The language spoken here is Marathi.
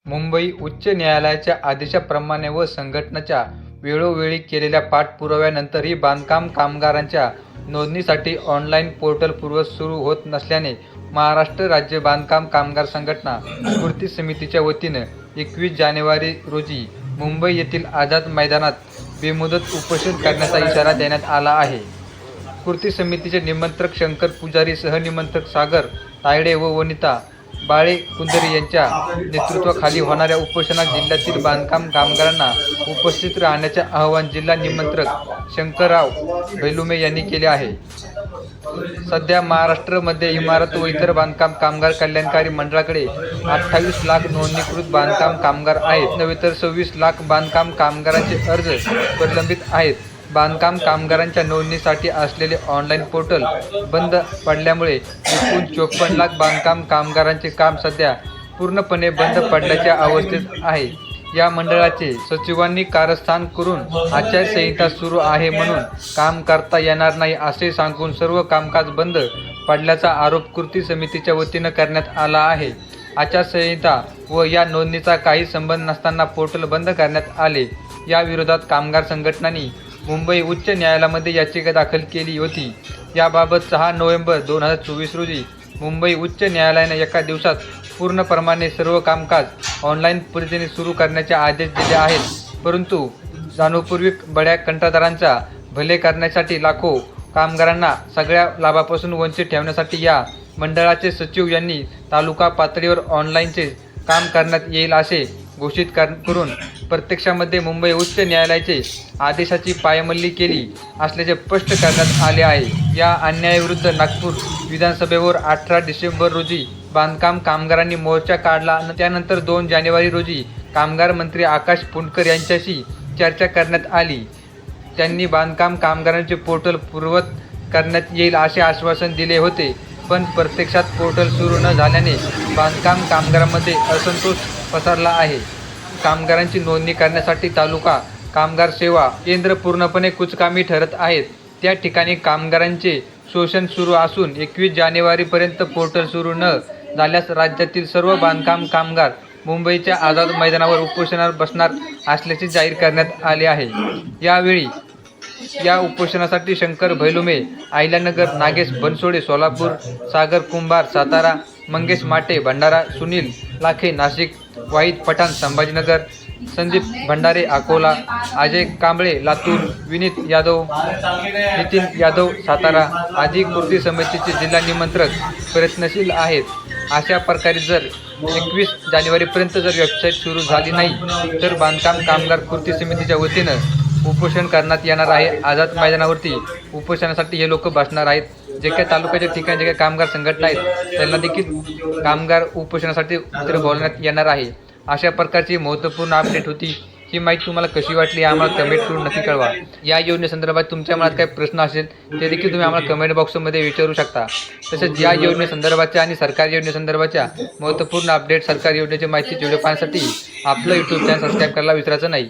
मुंबई उच्च न्यायालयाच्या आदेशाप्रमाणे व संघटनेच्या वेळोवेळी केलेल्या पाठपुराव्यानंतरही बांधकाम कामगारांच्या नोंदणीसाठी ऑनलाईन पोर्टल पूर्ववत सुरू होत नसल्याने महाराष्ट्र राज्य बांधकाम कामगार संघटना कृती समितीच्या वतीनं 21 जानेवारी रोजी मुंबई येथील आझाद मैदानात बेमुदत उपोषण करण्याचा इशारा देण्यात आला आहे. कृती समितीचे निमंत्रक शंकर पुजारी, सहनिमंत्रक सागर तायडे व वनिता बाळेकुंदरे यांच्या नेतृत्वाखाली होणाऱ्या उपोषणात जिल्ह्यातील बांधकाम कामगारांना उपस्थित राहण्याचे आवाहन जिल्हा निमंत्रक शंकरराव भैलुमे यांनी केले आहे. सध्या महाराष्ट्रामध्ये इमारत व इतर बांधकाम कामगार कल्याणकारी मंडळाकडे 28 लाख नोंदणीकृत बांधकाम कामगार आहेत. नव्हे तर 26 लाख बांधकाम कामगारांचे अर्ज प्रलंबित आहेत. बांधकाम कामगारांच्या नोंदणीसाठी असलेले ऑनलाईन पोर्टल बंद पडल्यामुळे एकूण 54 लाख बांधकाम कामगारांचे काम सध्या पूर्णपणे बंद पडल्याच्या अवस्थेत आहे. या मंडळाचे सचिवांनी कारस्थान करून आचारसंहिता सुरू आहे म्हणून काम करता येणार नाही असे सांगून सर्व कामकाज बंद पडल्याचा आरोप कृती समितीच्या वतीनं करण्यात आला आहे. आचारसंहिता व या नोंदणीचा काही संबंध नसताना पोर्टल बंद करण्यात आले. या विरोधात कामगार संघटनांनी मुंबई उच्च न्यायालयामध्ये याचिका दाखल केली होती. याबाबत 6 नोव्हेंबर 2024 रोजी मुंबई उच्च न्यायालयाने एका दिवसात पूर्णप्रमाणे सर्व कामकाज ऑनलाईन पद्धतीने सुरू करण्याचे आदेश दिले आहेत. परंतु जाणीवपूर्वक बड्या कंत्राटदारांचा भले करण्यासाठी लाखो कामगारांना सगळ्या लाभापासून वंचित ठेवण्यासाठी या मंडळाचे सचिव यांनी तालुका पातळीवर ऑनलाईनचे काम करण्यात येईल असे घोषित करून प्रत्यक्षामध्ये मुंबई उच्च न्यायालयाचे आदेशाची पायमल्ली केली असल्याचे स्पष्ट करण्यात आले आहे. या अन्यायाविरुद्ध नागपूर विधानसभेवर 18 डिसेंबर रोजी बांधकाम कामगारांनी मोर्चा काढला. त्यानंतर 2 जानेवारी रोजी कामगार मंत्री आकाश पुंडकर यांच्याशी चर्चा करण्यात आली. त्यांनी बांधकाम कामगारांचे पोर्टल पूर्ववत करण्यात येईल असे आश्वासन दिले होते. पण प्रत्यक्षात पोर्टल सुरू न झाल्याने बांधकाम कामगारांमध्ये असंतोष पसरला आहे. कामगारांची नोंदणी करण्यासाठी तालुका कामगार सेवा केंद्र पूर्णपणे कुचकामी ठरत आहेत. त्या ठिकाणी कामगारांचे शोषण सुरू असून 21 जानेवारीपर्यंत पोर्टल सुरू न झाल्यास राज्यातील सर्व बांधकाम कामगार मुंबईच्या आझाद मैदानावर उपोषणावर बसणार असल्याचे जाहीर करण्यात आले आहे. यावेळी या उपोषणासाठी शंकर भैलुमे अहिल्यानगर, नागेश बनसोडे सोलापूर, सागर कुंभार सातारा, मंगेश माटे भंडारा, सुनील लाखे नाशिक, वाहिद पठाण संभाजीनगर, संदीप भंडारे अकोला, अजय कांबळे लातूर, विनीत यादव, नितीन यादव सातारा आदी कृती समितीचे जिल्हा निमंत्रक प्रयत्नशील आहेत. अशा प्रकारे जर 21 जानेवारीपर्यंत जर वेबसाईट सुरू झाली नाही तर बांधकाम कामगार कृती समितीच्या वतीनं उपोषण करण्यात येणार आहे. आझाद मैदानावरती उपोषणासाठी हे लोक बसणार आहेत. जे काही तालुक्याच्या ठिकाणी जे काही कामगार संघटना आहेत त्यांना देखील कामगार उपोषणासाठी बोलवण्यात येणार आहे. अशा प्रकारची महत्त्वपूर्ण अपडेट होती. ही माहिती तुम्हाला कशी वाटली आम्हाला कमेंट करून नक्की कळवा. या योजनेसंदर्भात तुमच्या मनात काही प्रश्न असेल ते देखील तुम्ही आम्हाला कमेंट बॉक्समध्ये विचारू शकता. तसेच या योजनेसंदर्भाच्या आणि सरकारी योजनेसंदर्भाच्या महत्त्वपूर्ण अपडेट, सरकारी योजनेची माहिती व्हिडिओ पाहण्यासाठी आपलं यूट्यूब चॅनल सबस्क्राईब करायला विसरायचं नाही.